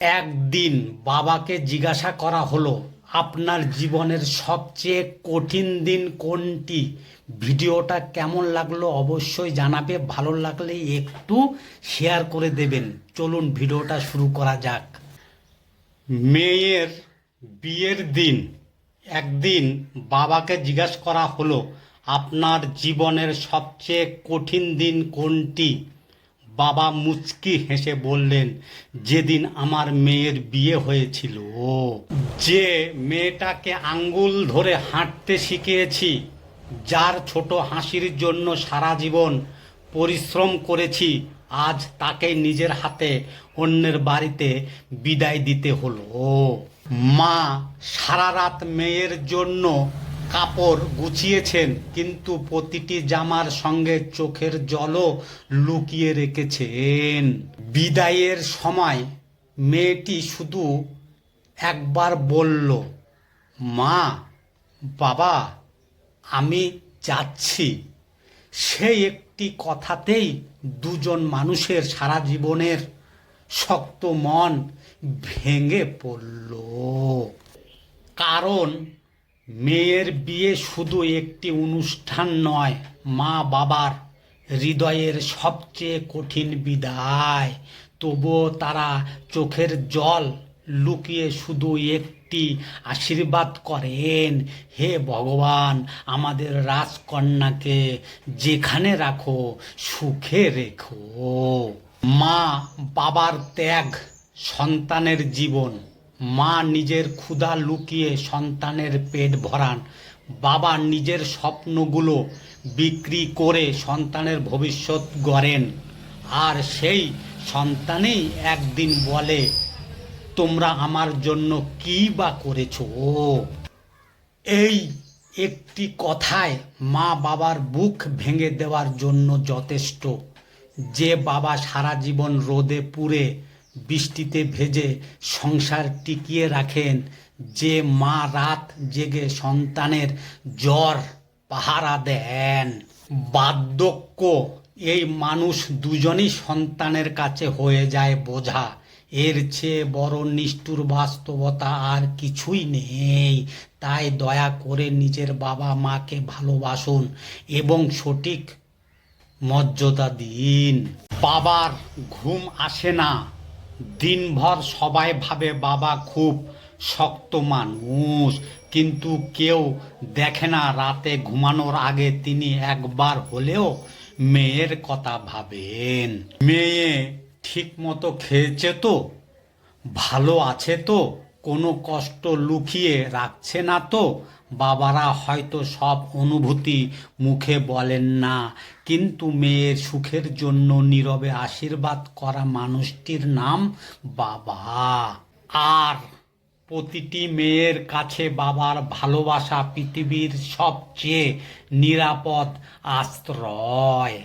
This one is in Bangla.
একদিন বাবাকে জিজ্ঞাসা করা হলো, আপনার জীবনের সবচেয়ে কঠিন দিন কোনটি? ভিডিওটা কেমন লাগলো অবশ্যই জানাবে, ভালো লাগলে একটু শেয়ার করে দেবেন। চলুন ভিডিওটা শুরু করা যাক। মেয়ের বিয়ের দিন একদিন বাবাকে জিজ্ঞাসা করা হলো, আপনার জীবনের সবচেয়ে কঠিন দিন কোনটি? বাবা মুচকি হেসে বললেন, যেদিন আমার মেয়ের বিয়ে হয়েছিল। যে মেয়েটাকে আঙ্গুল ধরে হাঁটতে শিখিয়েছি, যার ছোট হাসির জন্য সারা জীবন পরিশ্রম করেছি, আজ তাকে নিজের হাতে অন্যের বাড়িতে বিদায় দিতে হলো। মা সারা রাত মেয়ের জন্য কাপড় গুছিয়েছেন, কিন্তু প্রতিটি জামার সঙ্গে চোখের জলও লুকিয়ে রেখেছেন। বিদায়ের সময় মেয়েটি শুধু একবার বলল, মা, বাবা, আমি যাচ্ছি। সেই একটি কথাতেই দুজন মানুষের সারা জীবনের শক্ত মন ভেঙে পড়ল। কারণ মেয়ের বিয়ে শুধু একটি অনুষ্ঠান নয়, মা বাবার হৃদয়ের সবচেয়ে কঠিন বিদায়। তবুও তারা চোখের জল লুকিয়ে শুধু একটি আশীর্বাদ করেন, হে ভগবান, আমাদের রাজকন্যাকে যেখানে রাখো সুখে রেখো। মা বাবার ত্যাগ, সন্তানের জীবন। মা নিজের ক্ষুধা লুকিয়ে সন্তানের পেট ভরান, বাবা নিজের স্বপ্নগুলো বিক্রি করে সন্তানের ভবিষ্যৎ গড়েন। আর সেই সন্তানই একদিন বলে, তোমরা আমার জন্য কী বা করেছো? এই একটি কথায় মা বাবার বুক ভেঙে দেওয়ার জন্য যথেষ্ট। যে বাবা সারা জীবন রোদে পুড়ে বৃষ্টিতে ভেজে সংসার টিকিয়ে রাখেন, যে মা রাত জেগে সন্তানের জ্বর পাহারা দেন, বার্ধক্য এই মানুষ দুজনই সন্তানের কাছে হয়ে যায় বোঝা। এর চেয়ে বড় নিষ্ঠুর বাস্তবতা আর কিছুই নেই। তাই দয়া করে নিজের বাবা মাকে ভালোবাসুন এবং সঠিক মর্যাদা দিন। বাবার ঘুম আসে না দিনভর, সবাই ভাবে বাবা খুব শক্ত মানুষ, কিন্তু কেউ দেখে না রাতে ঘুমানোর আগে তিনি একবার হলেও মেয়ের কথা ভাবেন। মেয়ে ঠিক মতো খেয়েছে তো, ভালো আছে তো, কোনো কষ্ট লুকিয়ে রাখছে না তো? বাবারা হয়তো সব অনুভূতি মুখে বলেন না, কিন্তু মেয়ের সুখের জন্য নীরবে আশীর্বাদ করা মানুষটির নাম বাবা। আর প্রতিটি মেয়ের কাছে বাবার ভালোবাসা পৃথিবীর সবচেয়ে নিরাপদ আশ্রয়।